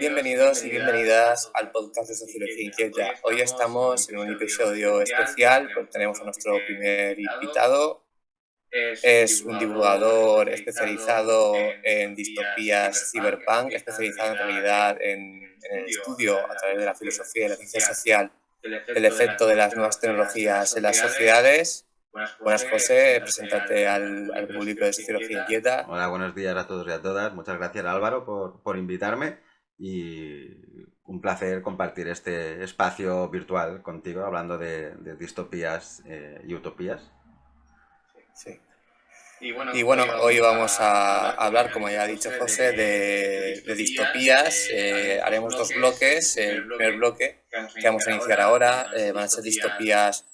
Bienvenidos y bienvenidas al podcast de Sociología Inquieta. Hoy estamos en un episodio especial, pues tenemos a nuestro primer invitado. Es un divulgador especializado en distopías cyberpunk, especializado en realidad en el estudio a través de la filosofía y la ciencia social del efecto de las nuevas tecnologías en las sociedades. Buenas, José, preséntate al público de Sociología Inquieta. Hola, buenos días a todos y a todas. Muchas gracias, Álvaro, por invitarme y un placer compartir este espacio virtual contigo hablando de distopías y utopías. Sí. Y bueno, hoy vamos a hablar, como ya ha dicho José, de distopías. Haremos dos bloques. El primer bloque que vamos a iniciar ahora van a ser distopías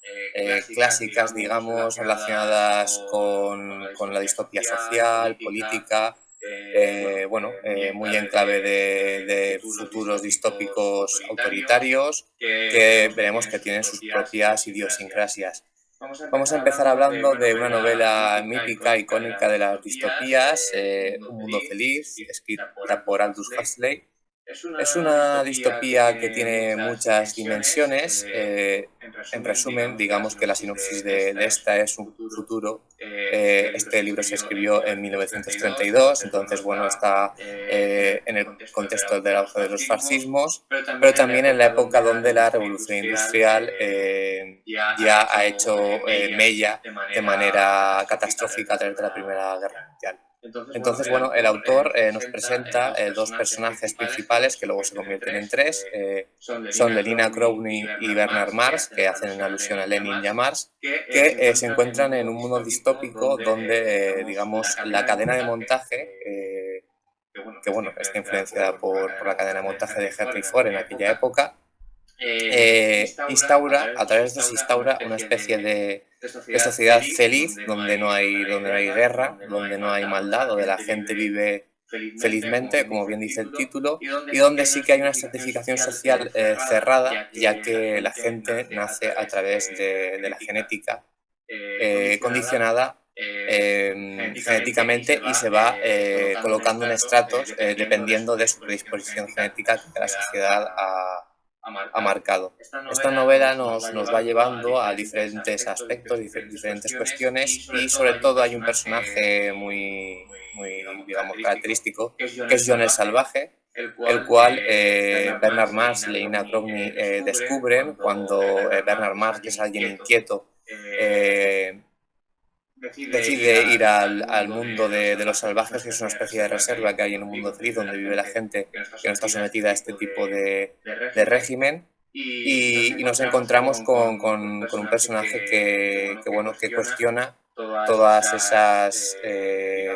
clásicas, digamos, relacionadas con la distopía social, política, muy en clave de futuros distópicos autoritarios, que veremos que tienen sus propias idiosincrasias. Vamos a empezar hablando de una novela mítica, icónica de las distopías, Un mundo feliz, escrita por Aldous Huxley. Es una distopía que tiene muchas dimensiones. En resumen, digamos que la sinopsis de esta es un futuro. Este libro se escribió en 1932, entonces, bueno, está en el contexto del auge de los fascismos, pero también en la época donde la revolución industrial ya ha hecho mella de manera catastrófica a través de la Primera Guerra Mundial. Entonces, bueno, el autor nos presenta dos personajes principales que luego se convierten en tres. Son Lelina Crowley y Bernard Marx, que hacen una alusión a Lenin y a Marx, que se encuentran en un mundo distópico donde, digamos, la cadena de montaje, que bueno, está influenciada por la cadena de montaje de Henry Ford en aquella época, a través de eso instaura una especie de sociedad feliz donde no hay guerra, donde no hay maldad, donde la gente vive felizmente, como bien dice el título, y donde sí que hay una estratificación social cerrada, ya que la gente nace a través de la genética condicionada genéticamente y se va colocando en estratos dependiendo de su predisposición genética que la sociedad ha marcado. Esta novela nos va llevando a diferentes aspectos, diferentes cuestiones y sobre todo hay un personaje muy digamos, característico que es John el Salvaje, el cual Bernard Marx y Lena Crowley descubren cuando Bernard Marx, que es alguien inquieto, eh, decide ir al mundo de los salvajes, que es una especie de reserva que hay en un mundo feliz donde vive la gente que no está sometida a este tipo de régimen. Y nos encontramos con un personaje que cuestiona todas esas,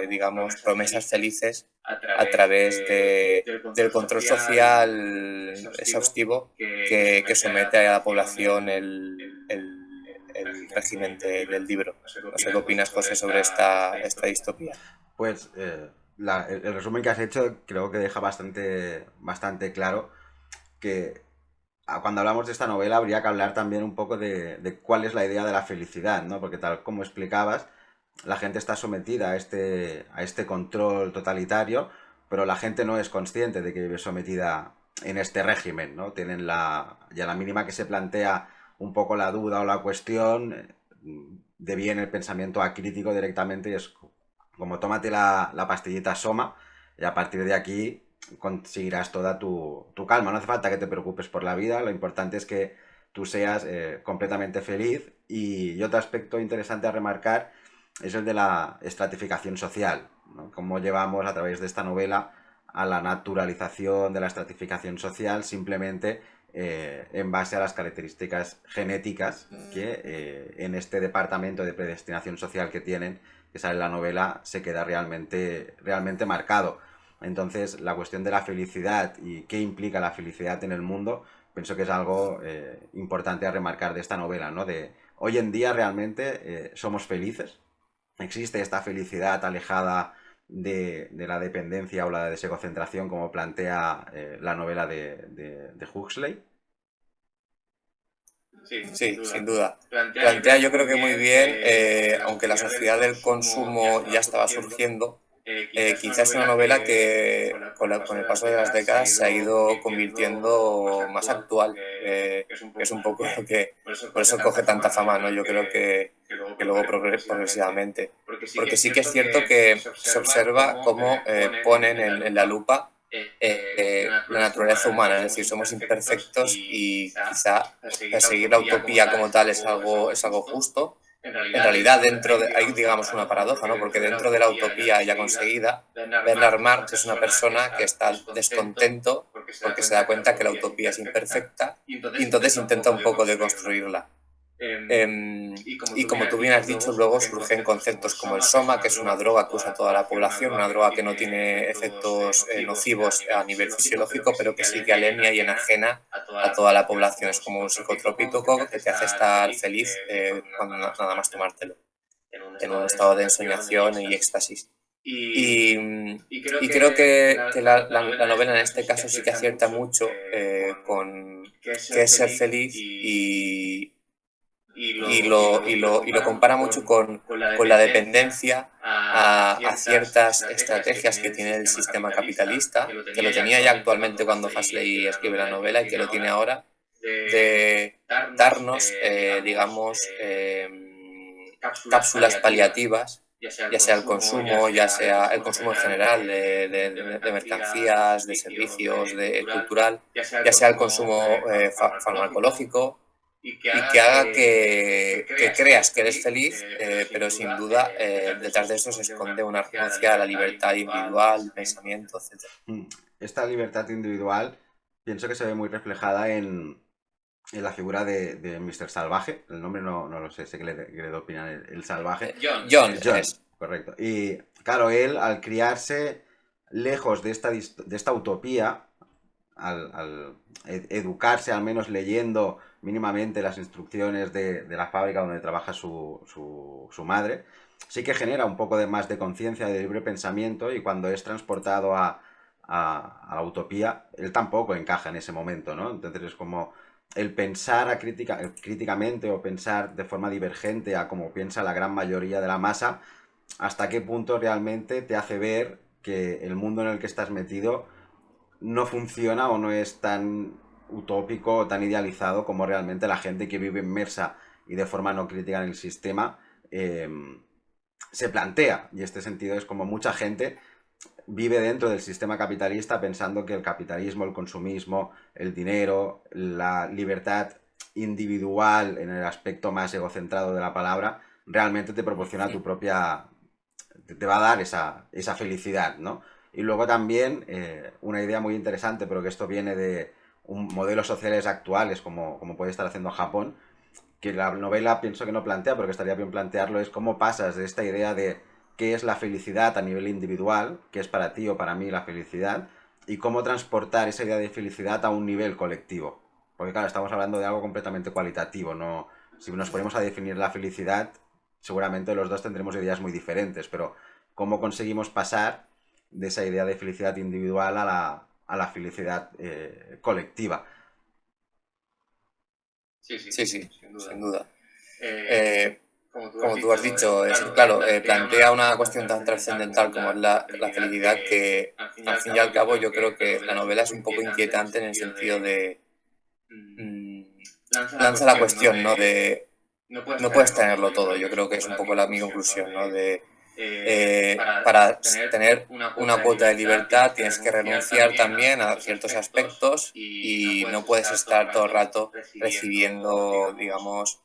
digamos, promesas felices a través del control social exhaustivo que somete a la población el régimen del libro. No sé qué opinas, José, sobre esta distopía. Pues el resumen que has hecho creo que deja bastante claro que cuando hablamos de esta novela habría que hablar también un poco de cuál es la idea de la felicidad, ¿no? Porque tal como explicabas, la gente está sometida a este control totalitario, pero la gente no es consciente de que vive sometida en este régimen, ¿no? Tienen ya la mínima que se plantea un poco la duda o la cuestión, deviene el pensamiento acrítico directamente y es como tómate la pastillita Soma y a partir de aquí conseguirás toda tu calma. No hace falta que te preocupes por la vida, lo importante es que tú seas completamente feliz. Y otro aspecto interesante a remarcar es el de la estratificación social, ¿no? Cómo llevamos a través de esta novela a la naturalización de la estratificación social simplemente en base a las características genéticas que en este departamento de predestinación social que tienen, que sale en la novela, se queda realmente marcado. Entonces, la cuestión de la felicidad y qué implica la felicidad en el mundo, pienso que es algo importante a remarcar de esta novela, ¿no? De hoy en día realmente somos felices. Existe esta felicidad alejada de la dependencia o la desegocentración como plantea la novela de Huxley. Sí, sin duda. Plantea yo creo que muy bien, aunque la sociedad del consumo ya estaba surgiendo, quizás es una novela que con el paso de las décadas se ha ido convirtiendo más actual, que es un poco lo que por eso coge tanta fama, ¿no? Yo creo que luego progresivamente. Porque sí que es cierto que se observa cómo ponen en la lupa la naturaleza humana, es decir, somos imperfectos y quizá perseguir la utopía como tal es algo justo. En realidad, hay, digamos, una paradoja, ¿no? Porque dentro de la utopía ya conseguida, Bernard Marx es una persona que está descontento porque se da cuenta que la utopía es imperfecta y entonces intenta un poco de construirla. Y como tú bien has dicho, luego surgen conceptos como el soma, que es una droga que usa toda la población, una droga que no tiene efectos nocivos a nivel fisiológico, pero que sí que alemia y enajena a toda la población. Es como un psicotrópico que te hace estar feliz cuando nada más tomártelo, en un estado de ensoñación y éxtasis. Y creo que la novela en este caso sí que acierta mucho con qué es ser feliz y lo compara mucho con la dependencia a ciertas estrategias que tiene el sistema capitalista, que lo tenía ya actualmente cuando Huxley escribe la novela y que lo tiene ahora, de darnos, digamos, cápsulas paliativas, ya sea el consumo, ya sea el consumo en general de mercancías, de servicios, de cultural, ya sea el consumo farmacológico, y que haga que creas que eres feliz, pero sin duda detrás de eso se esconde una renuncia a la libertad individual, pensamiento, etc. Esta libertad individual pienso que se ve muy reflejada en la figura de Mr. Salvaje. El nombre no lo sé, sé que le opinan el salvaje. John John, es. correcto. Y claro, él al criarse lejos de esta utopía, al educarse al menos leyendo mínimamente las instrucciones de la fábrica donde trabaja su madre, sí que genera un poco de más de conciencia, de libre pensamiento, y cuando es transportado a la utopía, él tampoco encaja en ese momento, ¿no? Entonces es como el pensar críticamente o pensar de forma divergente a como piensa la gran mayoría de la masa, hasta qué punto realmente te hace ver que el mundo en el que estás metido no funciona o no es tan utópico o tan idealizado como realmente la gente que vive inmersa y de forma no crítica en el sistema eh, se plantea. Y este sentido es como mucha gente vive dentro del sistema capitalista pensando que el capitalismo, el consumismo, el dinero, la libertad individual en el aspecto más egocentrado de la palabra, realmente te proporciona tu propia... te va a dar esa felicidad, ¿no? Y luego también una idea muy interesante, pero que esto viene de modelos sociales actuales, como puede estar haciendo Japón, que la novela pienso que no plantea, pero que estaría bien plantearlo, es cómo pasas de esta idea de qué es la felicidad a nivel individual, qué es para ti o para mí la felicidad, y cómo transportar esa idea de felicidad a un nivel colectivo. Porque claro, estamos hablando de algo completamente cualitativo, no... Si nos ponemos a definir la felicidad, seguramente los dos tendremos ideas muy diferentes, pero cómo conseguimos pasar de esa idea de felicidad individual a la felicidad colectiva. Sí, sí, sin duda. Eh, Como tú has dicho, claro, plantea una cuestión tan trascendental como es la felicidad que, al fin y al cabo, yo creo que la novela es un poco inquietante en el sentido de mm, lanza la cuestión, ¿no? De no puedes tenerlo todo. Yo creo que es un poco mi conclusión, ¿no? De para tener una cuota de libertad tienes que renunciar también a ciertos aspectos y no puedes estar todo el rato recibiendo, digamos,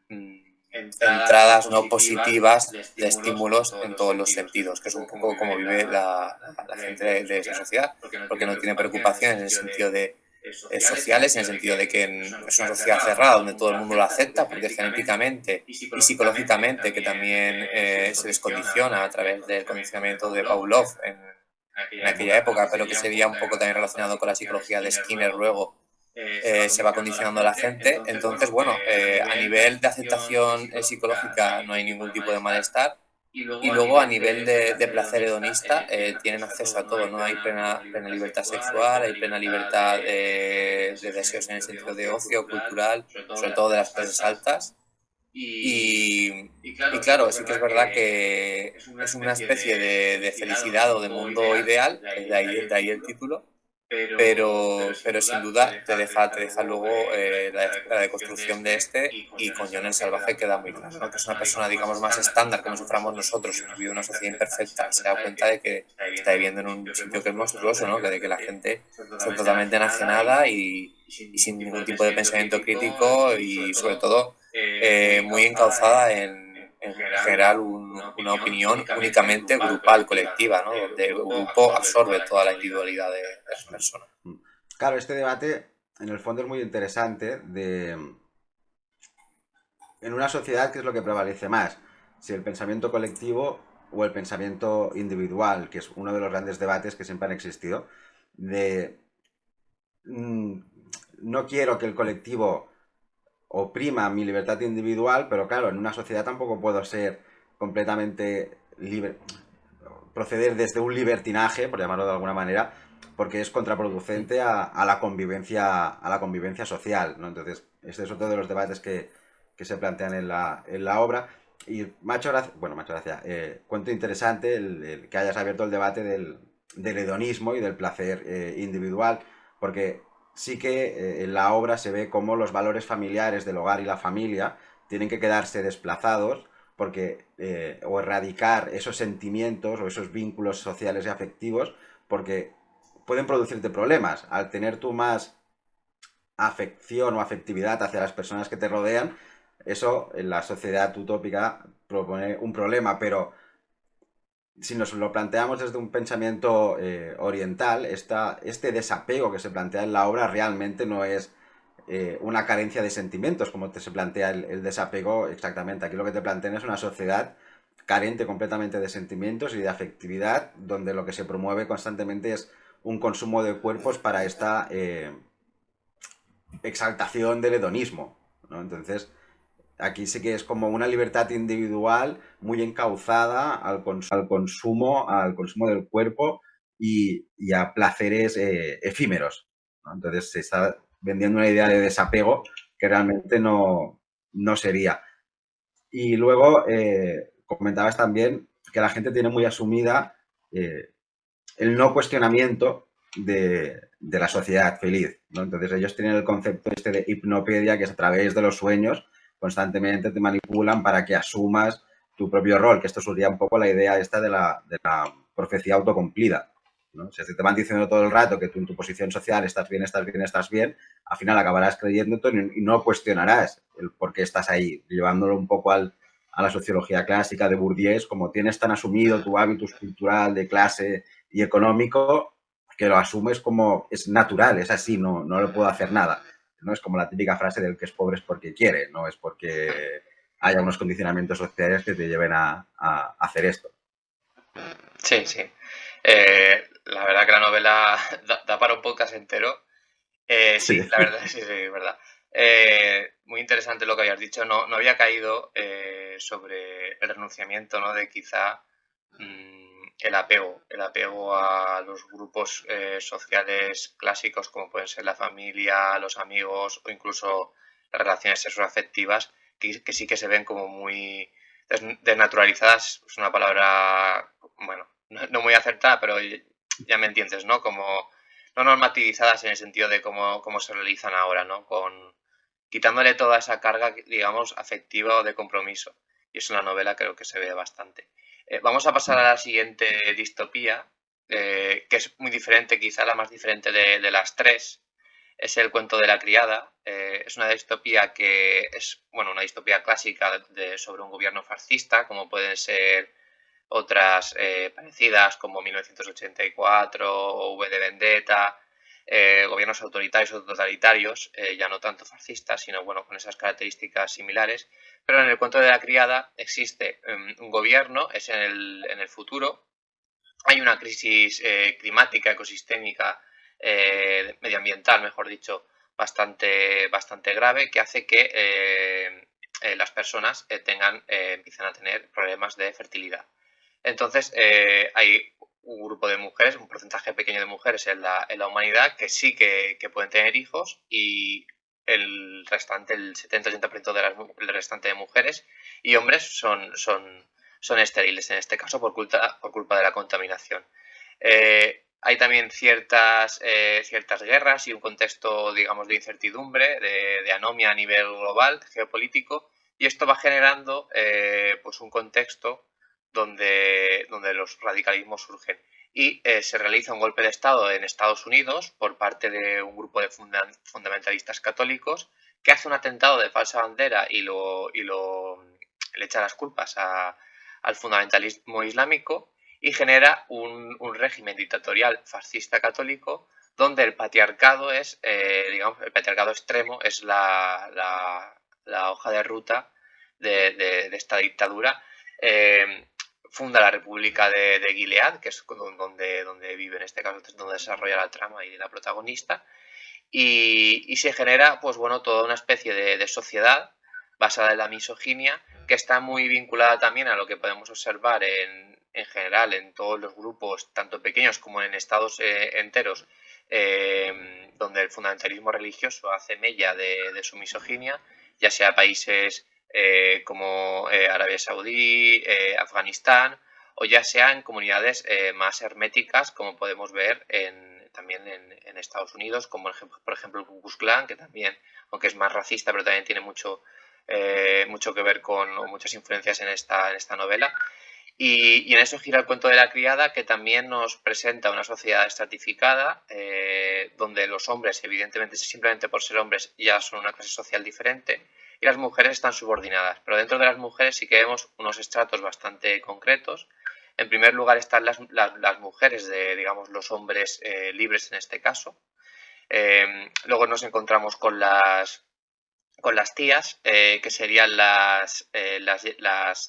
entradas no positivas de estímulos en todos los sentidos, que es un poco como vive la gente de esa sociedad, porque no tiene preocupaciones en el sentido de sociales, en el sentido de que es una sociedad cerrada donde todo el mundo lo acepta, porque genéticamente y psicológicamente, que también se les condiciona a través del condicionamiento de Pavlov en aquella época, pero que sería un poco también relacionado con la psicología de Skinner luego, se va condicionando a la gente. Entonces, bueno, a nivel de aceptación psicológica no hay ningún tipo de malestar, Y luego a nivel de placer hedonista tienen acceso a todo, ¿no? Hay plena libertad sexual, hay plena libertad de deseos en el sentido de ocio, cultural, sobre todo de las clases altas. Y claro, sí que es verdad que es una especie de felicidad o de mundo ideal, de ahí el título, pero sin duda te deja luego la deconstrucción de este y con John el Salvaje queda muy claro, ¿no? Que es una persona, digamos, más estándar, como si fuéramos nosotros, que vive una sociedad imperfecta y se da cuenta de que está viviendo en un sitio que es monstruoso, ¿no? Que de que la gente está totalmente enajenada y sin ningún tipo de pensamiento crítico y sobre todo muy encauzada en generar una opinión únicamente grupal, colectiva, ¿no? Donde el grupo absorbe toda la individualidad de las personas. Claro, este debate en el fondo es muy interesante en una sociedad, ¿qué es lo que prevalece más? Si el pensamiento colectivo o el pensamiento individual, que es uno de los grandes debates que siempre han existido, de mmm, no quiero que el colectivo oprima mi libertad individual, pero claro, en una sociedad tampoco puedo ser completamente libre, proceder desde un libertinaje, por llamarlo de alguna manera, porque es contraproducente a la convivencia social, ¿no? Entonces, este es otro de los debates que se plantean en la obra. Y macho gracia, cuento interesante el que hayas abierto el debate del hedonismo y del placer individual, porque sí que en la obra se ve cómo los valores familiares del hogar y la familia tienen que quedarse desplazados porque o erradicar esos sentimientos o esos vínculos sociales y afectivos porque pueden producirte problemas. Al tener tú más afección o afectividad hacia las personas que te rodean, eso en la sociedad utópica propone un problema, pero si nos lo planteamos desde un pensamiento oriental, este desapego que se plantea en la obra realmente no es una carencia de sentimientos, como se plantea el desapego exactamente. Aquí lo que te plantean es una sociedad carente completamente de sentimientos y de afectividad, donde lo que se promueve constantemente es un consumo de cuerpos para esta exaltación del hedonismo, ¿no? Entonces, aquí sí que es como una libertad individual muy encauzada al consumo del cuerpo y a placeres efímeros, ¿no? Entonces se está vendiendo una idea de desapego que realmente no sería. Y luego comentabas también que la gente tiene muy asumida el no cuestionamiento de la sociedad feliz, ¿no? Entonces ellos tienen el concepto este de hipnopedia, que es a través de los sueños constantemente te manipulan para que asumas tu propio rol, que esto surgía un poco la idea esta de la profecía autocumplida, ¿no? O sea, si te van diciendo todo el rato que tú en tu posición social estás bien, estás bien, estás bien, al final acabarás creyéndote y no cuestionarás el por qué estás ahí, llevándolo un poco a la sociología clásica de Bourdieu, como tienes tan asumido tu hábitus cultural de clase y económico que lo asumes como es natural, es así, no le puedo hacer nada. No es como la típica frase del que es pobre es porque quiere, no es porque haya unos condicionamientos sociales que te lleven a hacer esto. Sí, sí. La verdad que la novela da para un podcast entero. Sí. Sí, la verdad, sí, sí, es verdad. Muy interesante lo que habías dicho. No había caído sobre el renunciamiento, ¿no? De quizá el apego a los grupos sociales clásicos, como pueden ser la familia, los amigos o incluso las relaciones sexoafectivas, que sí que se ven como muy desnaturalizadas. Es una palabra, bueno, no muy acertada, pero ya me entiendes, ¿no? Como no normativizadas en el sentido de cómo se realizan ahora, ¿no? Quitándole toda esa carga, digamos, afectiva o de compromiso. Y eso en la novela creo que se ve bastante. Vamos a pasar a la siguiente distopía, que es muy diferente, quizá la más diferente de las tres. Es el cuento de la criada. Es una distopía que es, bueno, una distopía clásica sobre un gobierno fascista, como pueden ser otras parecidas como 1984 o V de Vendetta, gobiernos autoritarios o totalitarios, ya no tanto fascistas, sino bueno, con esas características similares. Pero en el cuento de la criada existe un gobierno, es en el futuro, hay una crisis climática, ecosistémica, medioambiental, mejor dicho, bastante grave, que hace que las personas empiezan a tener problemas de fertilidad. Entonces, hay un grupo de mujeres, un porcentaje pequeño de mujeres en la humanidad que sí que pueden tener hijos, y el restante, el 70-80% del restante de mujeres y hombres son estériles en este caso por culpa de la contaminación. Hay también ciertas guerras y un contexto, digamos, de incertidumbre, de anomia a nivel global, geopolítico, y esto va generando pues un contexto donde los radicalismos surgen. Y se realiza un golpe de Estado en Estados Unidos por parte de un grupo de fundamentalistas católicos que hace un atentado de falsa bandera y le echa las culpas al fundamentalismo islámico, y genera un régimen dictatorial fascista católico donde el patriarcado el patriarcado extremo es la hoja de ruta de esta dictadura. Funda la República de Gilead, que es donde vive, en este caso, donde desarrolla la trama y la protagonista, y se genera, pues bueno, toda una especie de sociedad basada en la misoginia, que está muy vinculada también a lo que podemos observar en general en todos los grupos, tanto pequeños como en estados enteros, donde el fundamentalismo religioso hace mella de su misoginia, ya sea países como Arabia Saudí, Afganistán, o ya sea en comunidades más herméticas, como podemos ver también en Estados Unidos, como por ejemplo el Ku Klux Klan, que también, aunque es más racista, pero también tiene mucho que ver con muchas influencias en esta novela. Y en eso gira el cuento de la criada, que también nos presenta una sociedad estratificada, donde los hombres, evidentemente, simplemente por ser hombres, ya son una clase social diferente, y las mujeres están subordinadas. Pero dentro de las mujeres sí que vemos unos estratos bastante concretos. En primer lugar están las mujeres digamos, los hombres libres en este caso. Luego nos encontramos con las tías, que serían las,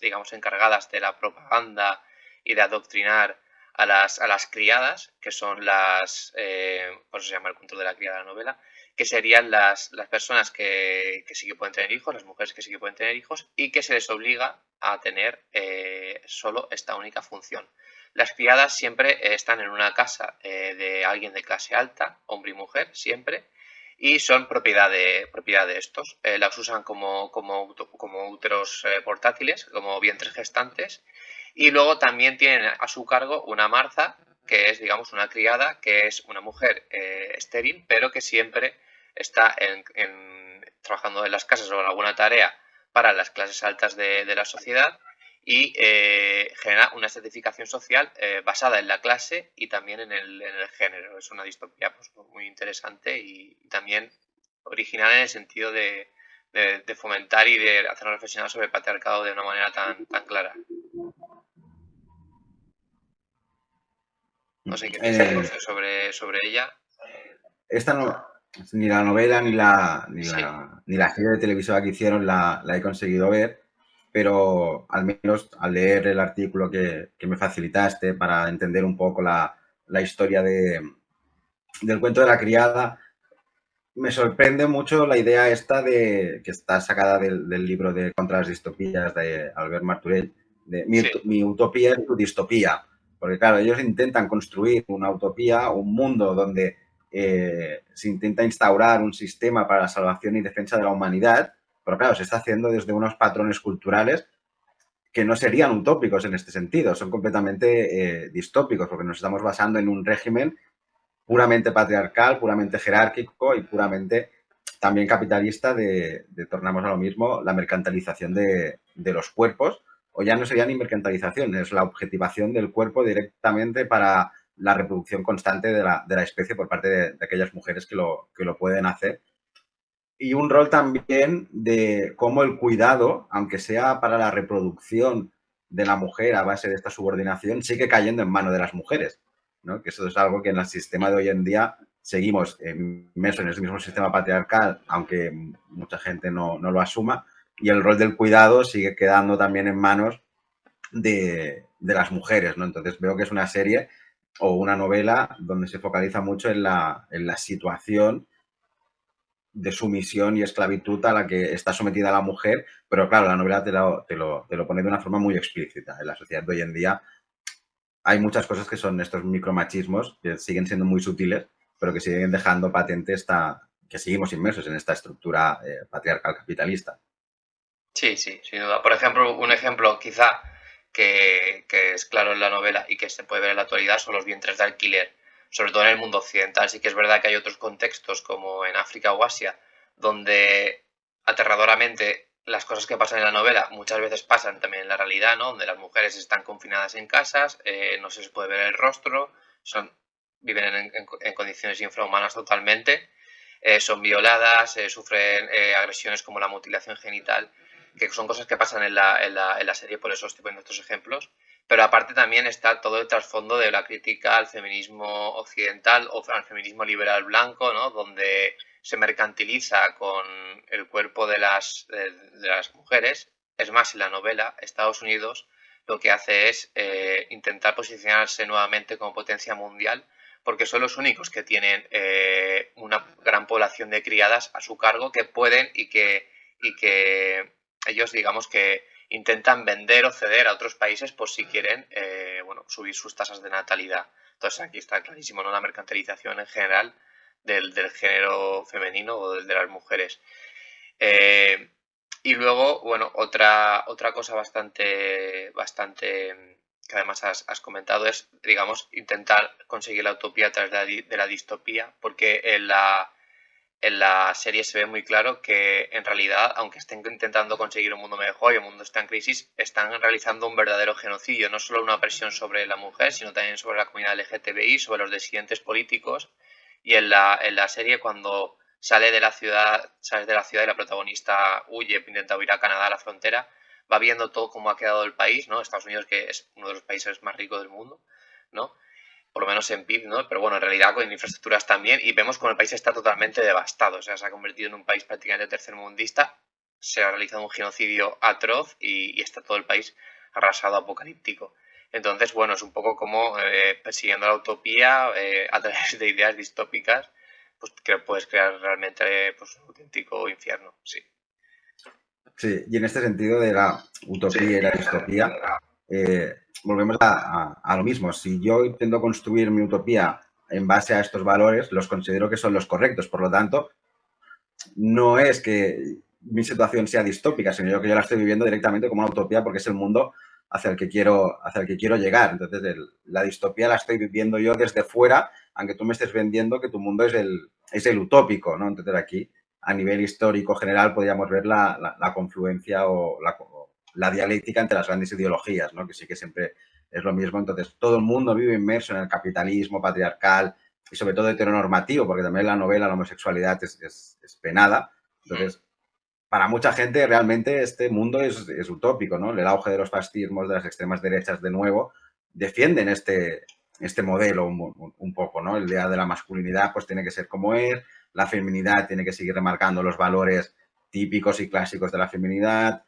digamos, encargadas de la propaganda y de adoctrinar a las criadas, que son por eso se llama el cuento de la criada de la novela, que serían las personas que sí que pueden tener hijos, las mujeres que sí que pueden tener hijos, y que se les obliga a tener solo esta única función. Las criadas siempre están en una casa de alguien de clase alta, hombre y mujer, siempre, y son propiedad de estos. Las usan como úteros portátiles, como vientres gestantes, y luego también tienen a su cargo una marza, que es, digamos, una criada, que es una mujer estéril, pero que siempre está trabajando en las casas o en alguna tarea para las clases altas de la sociedad, y genera una estratificación social basada en la clase y también en el género. Es una distopía pues, muy interesante y también original en el sentido de fomentar y de hacernos reflexionar sobre el patriarcado de una manera tan clara. No sé qué piensas sobre ella. Esta no, ni la novela ni la serie de televisión que hicieron la he conseguido ver, pero al menos al leer el artículo que me facilitaste para entender un poco la historia del cuento de la criada, me sorprende mucho la idea esta que está sacada del libro de Contra las distopías de Albert Martorell, de mi utopía es tu distopía. Porque claro, ellos intentan construir una utopía, un mundo donde se intenta instaurar un sistema para la salvación y defensa de la humanidad, pero claro, se está haciendo desde unos patrones culturales que no serían utópicos en este sentido, son completamente distópicos, porque nos estamos basando en un régimen puramente patriarcal, puramente jerárquico y puramente también capitalista tornamos a lo mismo, la mercantilización de los cuerpos, o ya no sería ni mercantilización, es la objetivación del cuerpo directamente para la reproducción constante de la especie por parte de aquellas mujeres que lo pueden hacer. Y un rol también de cómo el cuidado, aunque sea para la reproducción de la mujer a base de esta subordinación, sigue cayendo en manos de las mujeres, ¿no? Que eso es algo que en el sistema de hoy en día seguimos inmersos en ese mismo sistema patriarcal, aunque mucha gente no lo asuma, y el rol del cuidado sigue quedando también en manos de las mujeres, ¿no? Entonces veo que es una serie o una novela donde se focaliza mucho en la situación de sumisión y esclavitud a la que está sometida la mujer, pero claro, la novela te lo pone de una forma muy explícita. En la sociedad de hoy en día hay muchas cosas que son estos micromachismos, que siguen siendo muy sutiles, pero que siguen dejando patente que seguimos inmersos en esta estructura patriarcal capitalista. Sí, sí, sin duda. Por ejemplo, un ejemplo quizá que es claro en la novela y que se puede ver en la actualidad son los vientres de alquiler, sobre todo en el mundo occidental. Sí que es verdad que hay otros contextos como en África o Asia, donde aterradoramente las cosas que pasan en la novela muchas veces pasan también en la realidad, ¿no? Donde las mujeres están confinadas en casas, no se les puede ver el rostro, son, viven en condiciones infrahumanas totalmente, son violadas, sufren agresiones como la mutilación genital, que son cosas que pasan en la serie, por eso estoy poniendo estos ejemplos. Pero aparte también está todo el trasfondo de la crítica al feminismo occidental o al feminismo liberal blanco, ¿no? Donde se mercantiliza con el cuerpo de las mujeres. Es más, en la novela, Estados Unidos lo que hace es intentar posicionarse nuevamente como potencia mundial porque son los únicos que tienen una gran población de criadas a su cargo que pueden y que ellos, digamos que intentan vender o ceder a otros países por si quieren subir sus tasas de natalidad. Entonces aquí está clarísimo, ¿no? La mercantilización en general del género femenino o de las mujeres. Eh, y luego, bueno, otra cosa bastante que además has comentado es, digamos, intentar conseguir la utopía a través de la distopía, porque en la serie se ve muy claro que en realidad, aunque estén intentando conseguir un mundo mejor y el mundo está en crisis, están realizando un verdadero genocidio, no solo una presión sobre la mujer, sino también sobre la comunidad LGTBI, sobre los disidentes políticos. Y en la serie, cuando sales de la ciudad y la protagonista huye, intenta huir a Canadá, a la frontera, va viendo todo cómo ha quedado el país, ¿no? Estados Unidos, que es uno de los países más ricos del mundo, ¿no? Por lo menos en PIB, ¿no? Pero bueno, en realidad con infraestructuras también, y vemos como el país está totalmente devastado, o sea, se ha convertido en un país prácticamente tercermundista, se ha realizado un genocidio atroz y está todo el país arrasado, apocalíptico. Entonces, bueno, es un poco como persiguiendo la utopía a través de ideas distópicas, pues que puedes crear realmente pues, un auténtico infierno, sí. Sí, y en este sentido de la Sí, utopía y la distopía, volvemos a lo mismo. Si yo intento construir mi utopía en base a estos valores, los considero que son los correctos. Por lo tanto, no es que mi situación sea distópica, sino que yo la estoy viviendo directamente como una utopía porque es el mundo hacia el que quiero llegar. Entonces, la distopía la estoy viviendo yo desde fuera, aunque tú me estés vendiendo que tu mundo es el utópico, ¿no? Entonces, aquí, a nivel histórico general, podríamos ver la confluencia o la dialéctica entre las grandes ideologías, ¿no? Que sí que siempre es lo mismo. Entonces, todo el mundo vive inmerso en el capitalismo patriarcal, y sobre todo heteronormativo, porque también en la novela la homosexualidad es penada. Entonces, para mucha gente realmente este mundo es utópico, ¿no? El auge de los fascismos, de las extremas derechas de nuevo, defienden este modelo un poco, ¿no? El día de la masculinidad pues tiene que ser como es, la feminidad tiene que seguir remarcando los valores típicos y clásicos de la feminidad,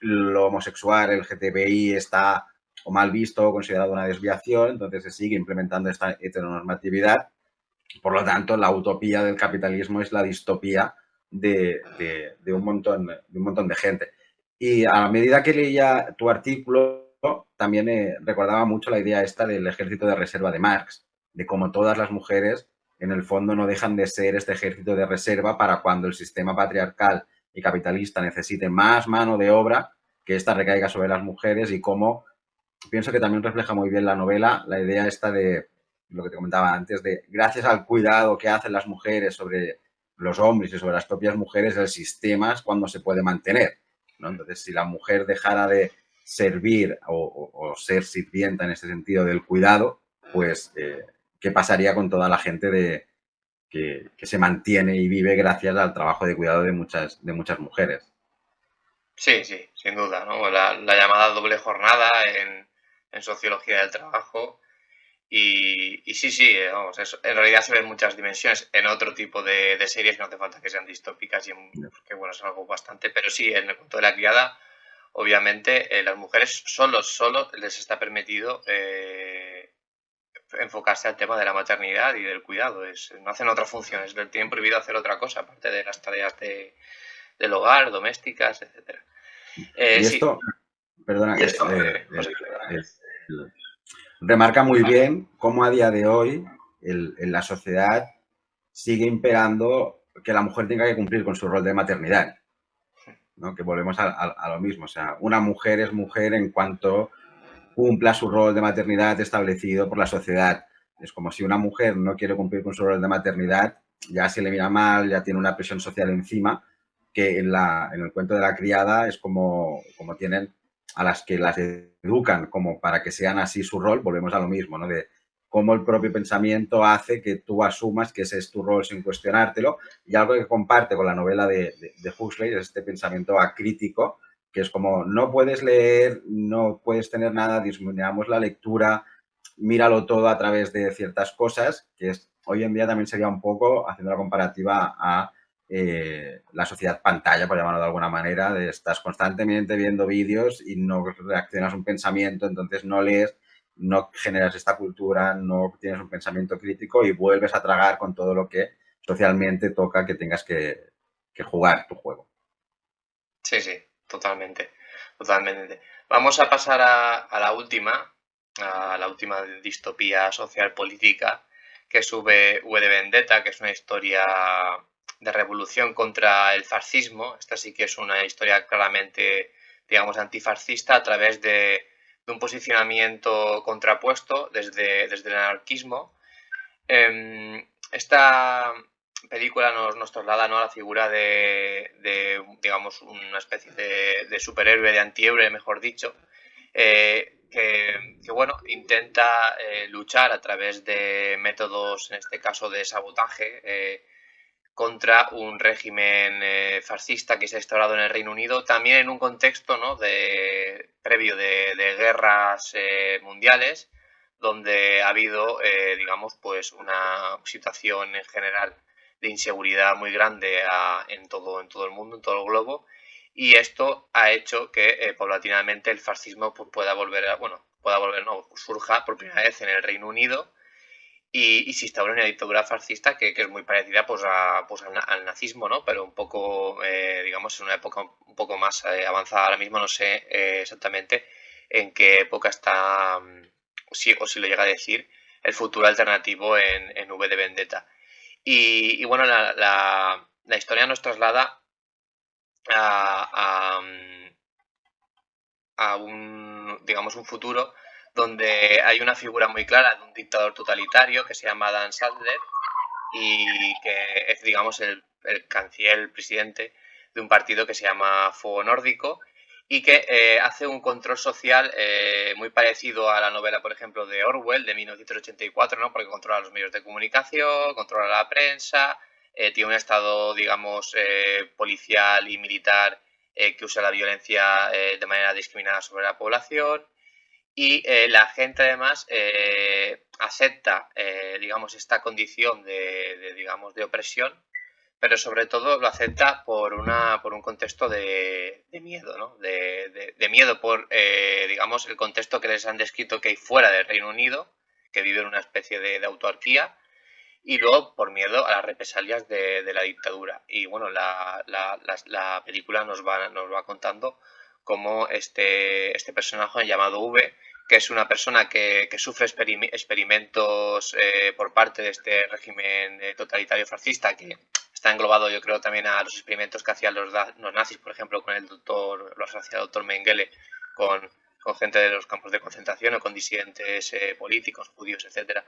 lo homosexual, el LGTBI está o mal visto o considerado una desviación, entonces se sigue implementando esta heteronormatividad. Por lo tanto, la utopía del capitalismo es la distopía de un montón de gente. Y a medida que leía tu artículo, también recordaba mucho la idea esta del ejército de reserva de Marx, de cómo todas las mujeres, en el fondo, no dejan de ser este ejército de reserva para cuando el sistema patriarcal y capitalista necesite más mano de obra, que ésta recaiga sobre las mujeres y cómo pienso que también refleja muy bien la novela la idea esta de lo que te comentaba antes, de gracias al cuidado que hacen las mujeres sobre los hombres y sobre las propias mujeres, el sistema es cuando se puede mantener, ¿no? Entonces, si la mujer dejara de servir o ser sirvienta en este sentido del cuidado, pues, ¿qué pasaría con toda la gente que se mantiene y vive gracias al trabajo de cuidado de muchas mujeres? Sí, sí, sin duda, ¿no? La llamada doble jornada en sociología del trabajo. Y sí, sí, vamos, en realidad se ven muchas dimensiones en otro tipo de series, no hace falta que sean distópicas, porque bueno, es algo bastante, pero sí, en el punto de la criada, obviamente, las mujeres solo les está permitido enfocarse al tema de la maternidad y del cuidado. No hacen otras funciones, tienen prohibido hacer otra cosa, aparte de las tareas del hogar, domésticas, etcétera. Y Sí. esto, perdona, remarca muy bien cómo a día de hoy en la sociedad sigue imperando que la mujer tenga que cumplir con su rol de maternidad, ¿no? Que volvemos a lo mismo. O sea, una mujer es mujer en cuanto cumpla su rol de maternidad establecido por la sociedad. Es como si una mujer no quiere cumplir con su rol de maternidad, ya se le mira mal, ya tiene una presión social encima, que en el cuento de la criada es como tienen a las que las educan como para que sean así su rol, volvemos a lo mismo, ¿no? De cómo el propio pensamiento hace que tú asumas que ese es tu rol sin cuestionártelo, y algo que comparte con la novela de Huxley es este pensamiento acrítico, que es como no puedes leer, no puedes tener nada, disminuyamos la lectura, míralo todo a través de ciertas cosas, que es, hoy en día también sería un poco, haciendo la comparativa a la sociedad pantalla, por llamarlo de alguna manera, de estás constantemente viendo vídeos y no reaccionas a un pensamiento, entonces no lees, no generas esta cultura, no tienes un pensamiento crítico y vuelves a tragar con todo lo que socialmente toca que tengas que jugar tu juego. Sí, sí, totalmente, totalmente. Vamos a pasar a la última distopía social política, que es V de Vendetta, que es una historia de revolución contra el fascismo. Esta sí que es una historia claramente, digamos, antifascista a través de un posicionamiento contrapuesto desde el anarquismo. Esta película nos traslada, ¿no?, a la figura digamos, una especie de superhéroe, de antihéroe, mejor dicho, bueno, intenta luchar a través de métodos, en este caso de sabotaje, contra un régimen fascista que se ha instaurado en el Reino Unido, también en un contexto, ¿no?, previo de guerras mundiales, donde ha habido, digamos, pues una situación en general de inseguridad muy grande en todo el mundo, en todo el globo, y esto ha hecho que paulatinamente el fascismo pues, no, surja por primera vez en el Reino Unido y se instaura una dictadura fascista que es muy parecida pues, al nazismo, ¿no? Pero un poco, digamos, en una época un poco más avanzada. Ahora mismo no sé exactamente en qué época está, o si lo llega a decir, el futuro alternativo en V de Vendetta. Y bueno, la historia nos traslada a, a un, digamos, un futuro donde hay una figura muy clara de un dictador totalitario que se llama Dan Sadler y que es, digamos, el canciller, el presidente de un partido que se llama Fuego Nórdico y que hace un control social muy parecido a la novela, por ejemplo, de Orwell de 1984, ¿no? Porque controla los medios de comunicación, controla la prensa, tiene un estado, digamos, policial y militar que usa la violencia de manera discriminada sobre la población y la gente además acepta, digamos, esta condición digamos, de opresión, pero sobre todo lo acepta por un contexto de miedo, ¿no? De miedo por, digamos, el contexto que les han descrito que hay fuera del Reino Unido, que vive en una especie de autarquía, y luego por miedo a las represalias de la dictadura. Y bueno, la película nos va contando cómo este personaje llamado V, que es una persona que sufre experimentos por parte de este régimen totalitario fascista, que está englobado yo creo también a los experimentos que hacían los nazis, por ejemplo, con los hacía el doctor Mengele, con gente de los campos de concentración o con disidentes políticos, judíos, etcétera.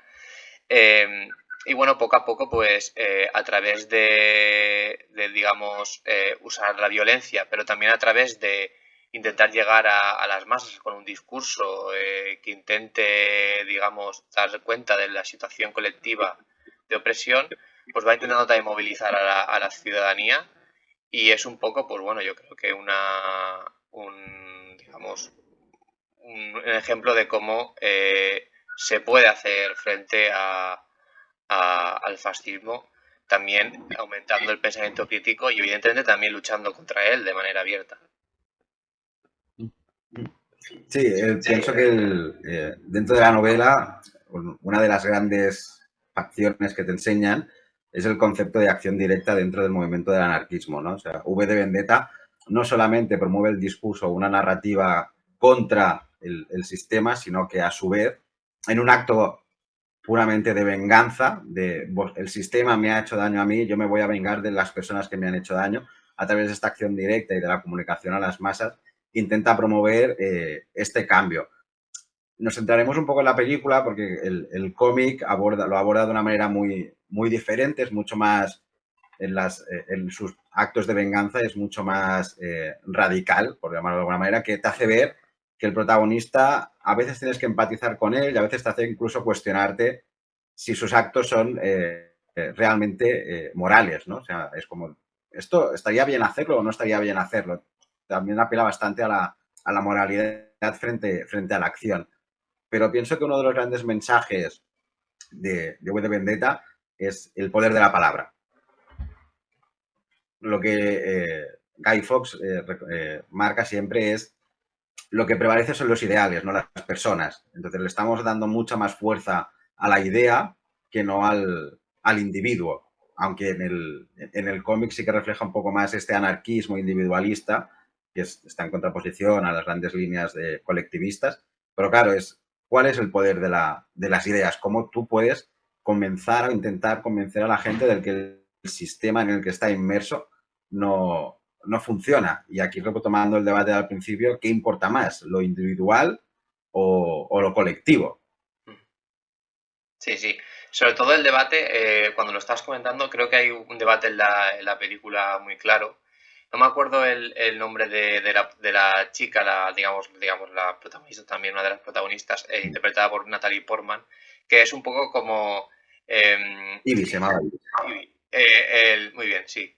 Y bueno, poco a poco, pues a través digamos, usar la violencia, pero también a través de intentar llegar a las masas con un discurso que intente, digamos, dar cuenta de la situación colectiva de opresión, pues va intentando también movilizar a la ciudadanía y es un poco, pues bueno, yo creo que digamos, un ejemplo de cómo se puede hacer frente al fascismo, también aumentando el pensamiento crítico y evidentemente también luchando contra él de manera abierta. Sí, pienso que dentro de la novela, una de las grandes facciones que te enseñan es el concepto de acción directa dentro del movimiento del anarquismo, ¿no? O sea, V de Vendetta no solamente promueve el discurso o una narrativa contra el sistema, sino que a su vez, en un acto puramente de venganza, el sistema me ha hecho daño a mí, yo me voy a vengar de las personas que me han hecho daño, a través de esta acción directa y de la comunicación a las masas, intenta promover este cambio. Nos centraremos un poco en la película porque el cómic lo aborda de una manera muy, muy diferente, es mucho más, en sus actos de venganza es mucho más radical, por llamarlo de alguna manera, que te hace ver que el protagonista a veces tienes que empatizar con él y a veces te hace incluso cuestionarte si sus actos son realmente morales, ¿no? O sea, es como, ¿esto estaría bien hacerlo o no estaría bien hacerlo? También apela bastante a la moralidad frente a la acción. Pero pienso que uno de los grandes mensajes de V de Vendetta es el poder de la palabra. Lo que Guy Fawkes marca siempre es lo que prevalece son los ideales, no las personas. Entonces le estamos dando mucha más fuerza a la idea que no al individuo. Aunque en el cómic sí que refleja un poco más este anarquismo individualista, que está en contraposición a las grandes líneas colectivistas. Pero claro, ¿cuál es el poder de las ideas? ¿Cómo tú puedes comenzar o intentar convencer a la gente del que el sistema en el que está inmerso no funciona? Y aquí retomando el debate al principio, ¿qué importa más? ¿Lo individual o lo colectivo? Sí, sí. Sobre todo el debate, cuando lo estás comentando, creo que hay un debate en la película muy claro. No me acuerdo el nombre de la chica, digamos, la protagonista también, una de las protagonistas, interpretada por Natalie Portman, que es un poco como... Ivy se llamaba. Muy bien, sí.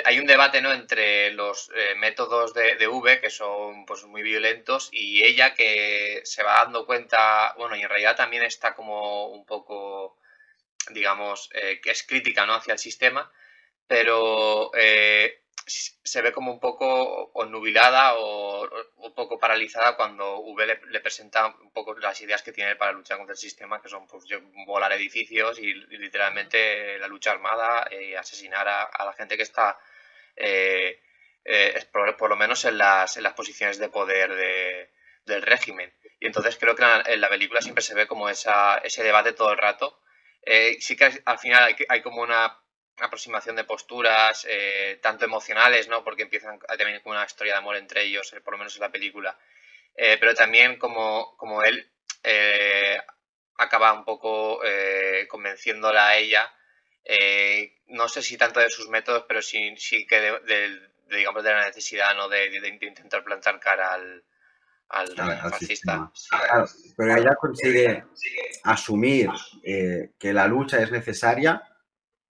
Hay un debate, ¿no?, entre los métodos de V, que son pues muy violentos, y ella que se va dando cuenta, bueno, y en realidad también está como un poco, digamos, que es crítica, ¿no?, hacia el sistema, pero se ve como un poco onnubilada o un poco paralizada cuando V le presenta un poco las ideas que tiene para luchar contra el sistema, que son pues, volar edificios y literalmente la lucha armada y asesinar a la gente que está por lo menos en las posiciones de poder del régimen. Y entonces creo que en la película siempre se ve como ese debate todo el rato. Sí que al final hay como una aproximación de posturas, tanto emocionales, ¿no? Porque empiezan también con una historia de amor entre ellos, por lo menos en la película. Pero también como él acaba un poco convenciéndola a ella, no sé si tanto de sus métodos, pero sí que digamos, de la necesidad, ¿no?, de intentar plantar cara al fascista. Claro, pero ella consigue asumir que la lucha es necesaria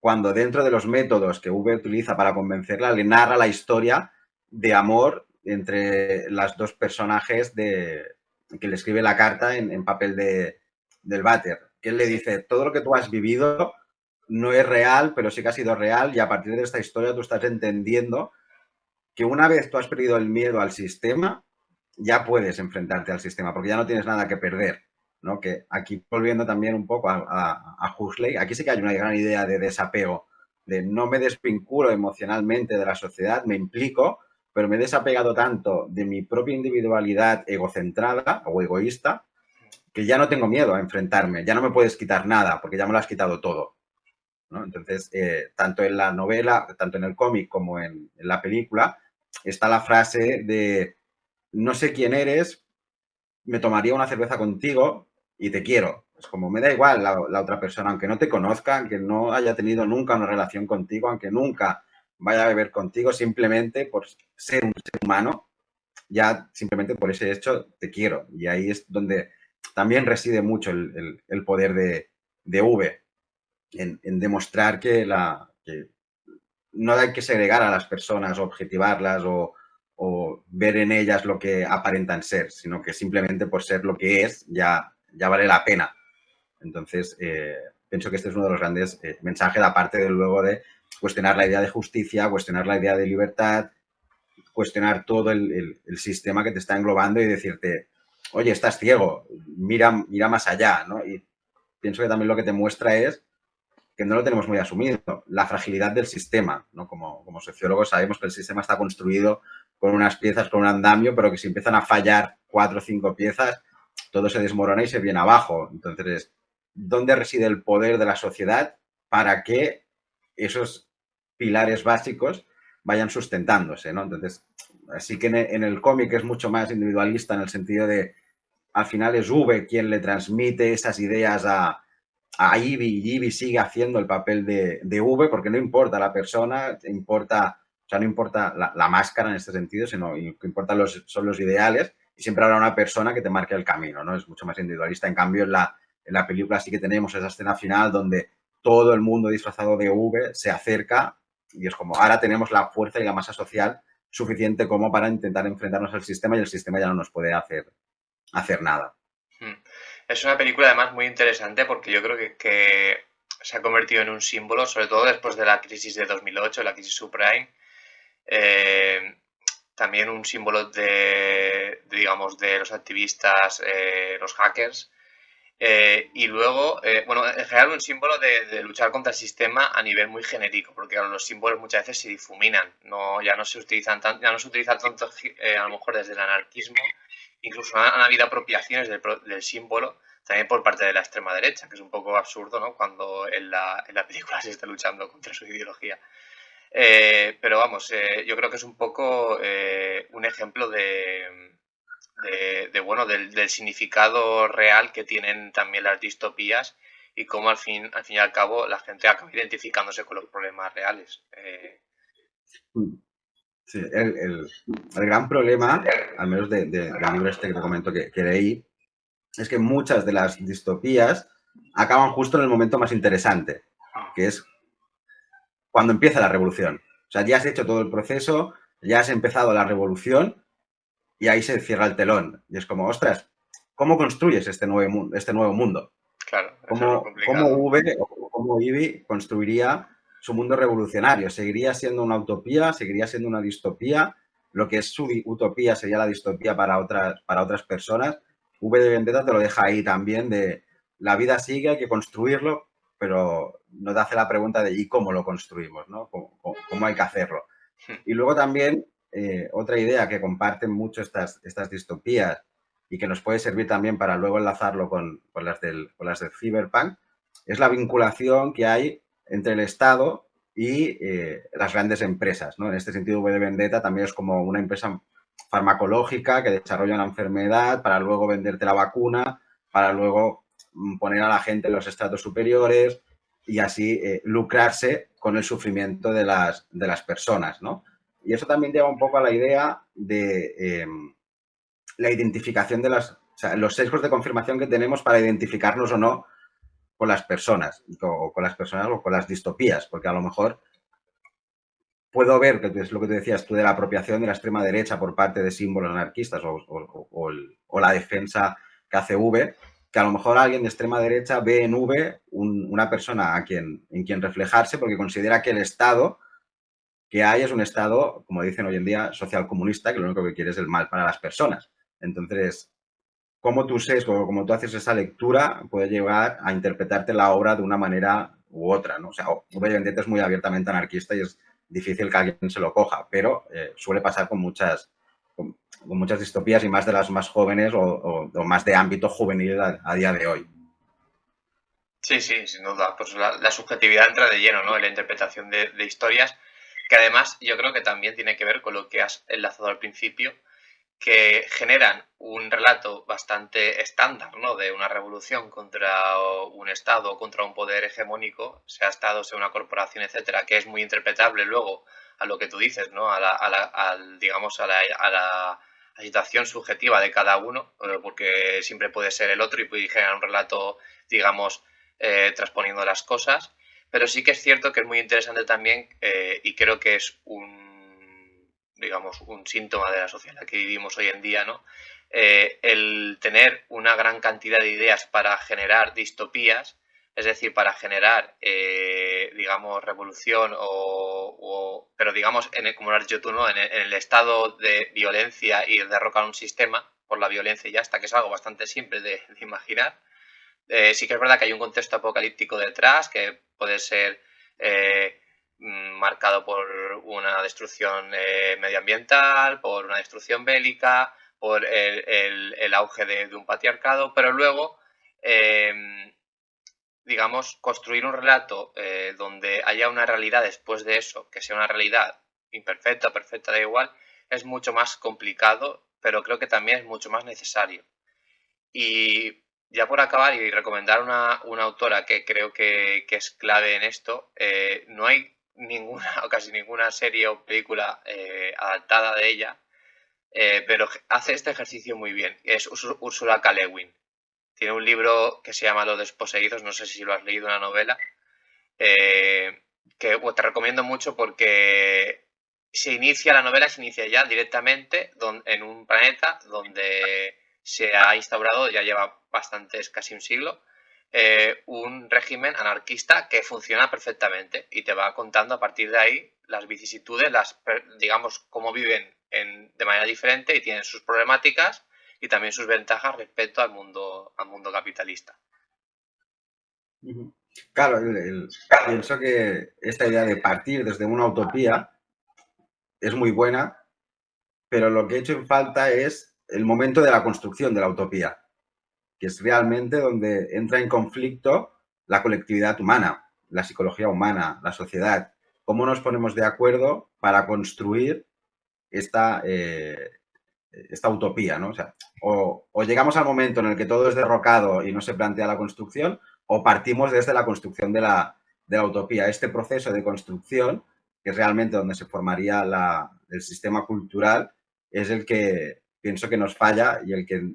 cuando dentro de los métodos que V utiliza para convencerla le narra la historia de amor entre las dos personajes que le escribe la carta en papel del váter. Que él le dice, todo lo que tú has vivido no es real, pero sí que ha sido real y a partir de esta historia tú estás entendiendo que una vez tú has perdido el miedo al sistema, ya puedes enfrentarte al sistema, porque ya no tienes nada que perder, ¿no? Que aquí, volviendo también un poco a Huxley, aquí sí que hay una gran idea de desapego, de no me desvinculo emocionalmente de la sociedad, me implico, pero me he desapegado tanto de mi propia individualidad egocentrada o egoísta, que ya no tengo miedo a enfrentarme, ya no me puedes quitar nada, porque ya me lo has quitado todo, ¿no? Entonces, tanto en la novela, tanto en el cómic como en la película, está la frase de no sé quién eres, me tomaría una cerveza contigo y te quiero. Es como, me da igual la otra persona, aunque no te conozca, aunque no haya tenido nunca una relación contigo, aunque nunca vaya a beber contigo, simplemente por ser un ser humano, ya simplemente por ese hecho te quiero. Y ahí es donde también reside mucho el poder de V, en demostrar que no hay que segregar a las personas, objetivarlas o ver en ellas lo que aparentan ser, sino que simplemente por ser lo que es ya vale la pena. Entonces, pienso que este es uno de los grandes mensajes, aparte de luego de cuestionar la idea de justicia, cuestionar la idea de libertad, cuestionar todo el sistema que te está englobando y decirte, oye, estás ciego, mira más allá, ¿no? Y pienso que también lo que te muestra es que no lo tenemos muy asumido, la fragilidad del sistema, ¿no? Como sociólogos sabemos que el sistema está construido con unas piezas, con un andamio, pero que si empiezan a fallar 4 o 5 piezas, todo se desmorona y se viene abajo. Entonces, ¿dónde reside el poder de la sociedad para que esos pilares básicos vayan sustentándose, ¿no? Entonces, así que en el cómic es mucho más individualista en el sentido de, al final es V quien le transmite esas ideas a Ivy, y Ivy sigue haciendo el papel de V porque no importa la persona, no importa la máscara en este sentido, sino que importan son los ideales y siempre habrá una persona que te marque el camino, ¿no? Es mucho más individualista. En cambio, en la película sí que tenemos esa escena final donde todo el mundo disfrazado de V se acerca y es como, ahora tenemos la fuerza y la masa social suficiente como para intentar enfrentarnos al sistema y el sistema ya no nos puede hacer nada. Es una película además muy interesante porque yo creo que se ha convertido en un símbolo, sobre todo después de la crisis de 2008, la crisis subprime, también un símbolo digamos, de los activistas, los hackers, y luego, bueno, en general un símbolo de luchar contra el sistema a nivel muy genérico, porque claro, los símbolos muchas veces se difuminan, ya no se utilizan ya no se utiliza tanto a lo mejor desde el anarquismo, incluso han habido apropiaciones del símbolo también por parte de la extrema derecha, que es un poco absurdo, ¿no? Cuando en la película se está luchando contra su ideología. Pero vamos, yo creo que es un poco un ejemplo bueno, del significado real que tienen también las distopías y cómo al fin y al cabo la gente acaba identificándose con los problemas reales. Sí, el gran problema, al menos del libro este que te comento que leí, es que muchas de las distopías acaban justo en el momento más interesante, que es cuando empieza la revolución. O sea, ya has hecho todo el proceso, ya has empezado la revolución y ahí se cierra el telón. Y es como, ostras, ¿cómo construyes este nuevo mundo? Claro, eso es lo ¿Cómo complicado. V o cómo Ivy construiría su mundo revolucionario? ¿Seguiría siendo una utopía? ¿Seguiría siendo una distopía? Lo que es su utopía sería la distopía para otras personas. V de Vendetta te lo deja ahí también de la vida sigue, hay que construirlo, pero no te hace la pregunta de ¿y cómo lo construimos? ¿No? ¿Cómo hay que hacerlo? Y luego también otra idea que comparten mucho estas distopías y que nos puede servir también para luego enlazarlo con las del Cyberpunk, es la vinculación que hay entre el Estado y las grandes empresas, ¿no? En este sentido, V de Vendetta también es como una empresa farmacológica que desarrolla una enfermedad para luego venderte la vacuna, para luego poner a la gente en los estratos superiores y así lucrarse con el sufrimiento de las personas, ¿no? Y eso también lleva un poco a la idea de la identificación o sea, los sesgos de confirmación que tenemos para identificarnos o no con las personas, o con las personas o con las distopías, porque a lo mejor puedo ver, que es lo que te decías tú, de la apropiación de la extrema derecha por parte de símbolos anarquistas o la defensa que hace V, que a lo mejor alguien de extrema derecha ve en V una persona en quien reflejarse porque considera que el Estado que hay es un Estado, como dicen hoy en día, social comunista, que lo único que quiere es el mal para las personas. Entonces, cómo tú sesgo, como tú haces esa lectura, puede llevar a interpretarte la obra de una manera u otra, ¿no? O sea, obviamente es muy abiertamente anarquista y es difícil que alguien se lo coja, pero suele pasar con muchas distopías y más de las más jóvenes o más de ámbito juvenil a día de hoy. Sí, sí, sin duda. Pues la subjetividad entra de lleno, ¿no? En la interpretación de historias, que además yo creo que también tiene que ver con lo que has enlazado al principio, que generan un relato bastante estándar, ¿no? De una revolución contra un Estado o contra un poder hegemónico, sea Estado, sea una corporación, etcétera, que es muy interpretable luego a lo que tú dices, ¿no? Digamos, a la situación subjetiva de cada uno, porque siempre puede ser el otro y puede generar un relato, digamos, transponiendo las cosas. Pero sí que es cierto que es muy interesante también y creo que es digamos, un síntoma de la sociedad que vivimos hoy en día, ¿no? El tener una gran cantidad de ideas para generar distopías, es decir, para generar, digamos, revolución pero digamos, como lo has dicho tú, ¿no? En el estado de violencia y de derrocar un sistema, por la violencia y ya está, que es algo bastante simple de imaginar. Sí que es verdad que hay un contexto apocalíptico detrás, que puede ser marcado por una destrucción medioambiental, por una destrucción bélica, por el auge de un patriarcado, pero luego, digamos, construir un relato donde haya una realidad después de eso, que sea una realidad imperfecta o perfecta, da igual, es mucho más complicado, pero creo que también es mucho más necesario. Y ya por acabar y recomendar una autora que creo que es clave en esto, no hay ninguna o casi ninguna serie o película adaptada de ella, pero hace este ejercicio muy bien. Es Ursula K. Le Guin. Tiene un libro que se llama Los desposeídos, no sé si lo has leído, una novela, que te recomiendo mucho porque la novela se inicia ya directamente en un planeta donde se ha instaurado, ya lleva bastantes, casi un siglo, un régimen anarquista que funciona perfectamente y te va contando a partir de ahí las vicisitudes, digamos, cómo viven de manera diferente y tienen sus problemáticas y también sus ventajas respecto al mundo capitalista. Claro, pienso que esta idea de partir desde una utopía es muy buena, pero lo que he hecho en falta es el momento de la construcción de la utopía, que es realmente donde entra en conflicto la colectividad humana, la psicología humana, la sociedad. ¿Cómo nos ponemos de acuerdo para construir esta utopía, ¿no? O sea, o llegamos al momento en el que todo es derrocado y no se plantea la construcción, o partimos desde la construcción de la utopía. Este proceso de construcción, que es realmente donde se formaría el sistema cultural, es el que pienso que nos falla y el que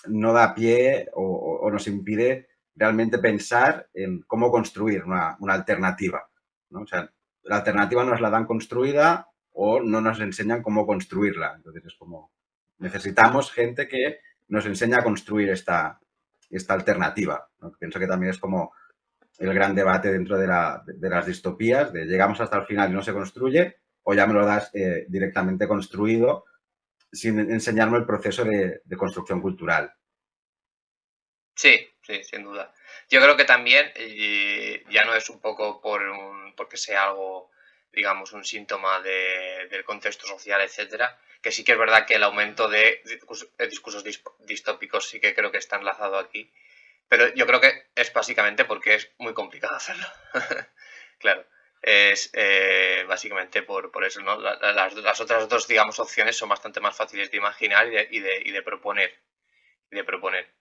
no da pie o nos impide realmente pensar en cómo construir una alternativa, ¿no? O sea, la alternativa nos la dan construida o no nos enseñan cómo construirla. Entonces es como, necesitamos gente que nos enseñe a construir esta alternativa, ¿no? Pienso que también es como el gran debate dentro de las distopías, de llegamos hasta el final y no se construye, o ya me lo das directamente construido sin enseñarme el proceso de construcción cultural. Sí, sí, sin duda. Yo creo que también ya no es un poco porque sea algo, digamos, un síntoma del contexto social, etcétera, que sí que es verdad que el aumento de discursos distópicos sí que creo que está enlazado aquí, pero yo creo que es básicamente porque es muy complicado hacerlo. Claro, es básicamente por eso, ¿no? Las otras dos, digamos, opciones son bastante más fáciles de imaginar y de proponer. Y de proponer.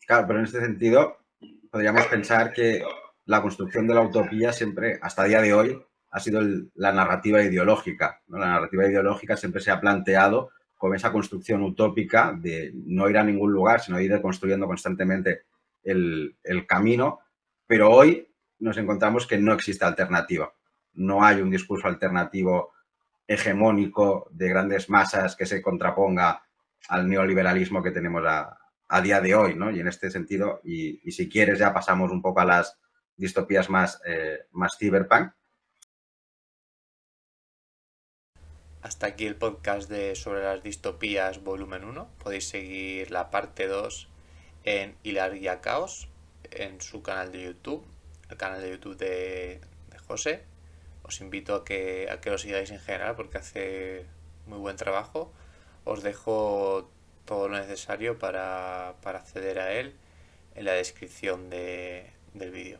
Claro, pero en este sentido podríamos pensar que la construcción de la utopía siempre, hasta el día de hoy, ha sido la narrativa ideológica, ¿no? La narrativa ideológica siempre se ha planteado como esa construcción utópica de no ir a ningún lugar, sino ir construyendo constantemente el camino, pero hoy nos encontramos que no existe alternativa. No hay un discurso alternativo hegemónico de grandes masas que se contraponga al neoliberalismo que tenemos a día de hoy, ¿no? Y en este sentido, y si quieres ya pasamos un poco a las distopías más cyberpunk. Hasta aquí el podcast sobre las distopías volumen 1. Podéis seguir la parte 2 en Hilaria Caos, en su canal de YouTube, el canal de YouTube de José. Os invito a que lo sigáis en general porque hace muy buen trabajo. Os dejo todo lo necesario para acceder a él en la descripción del vídeo.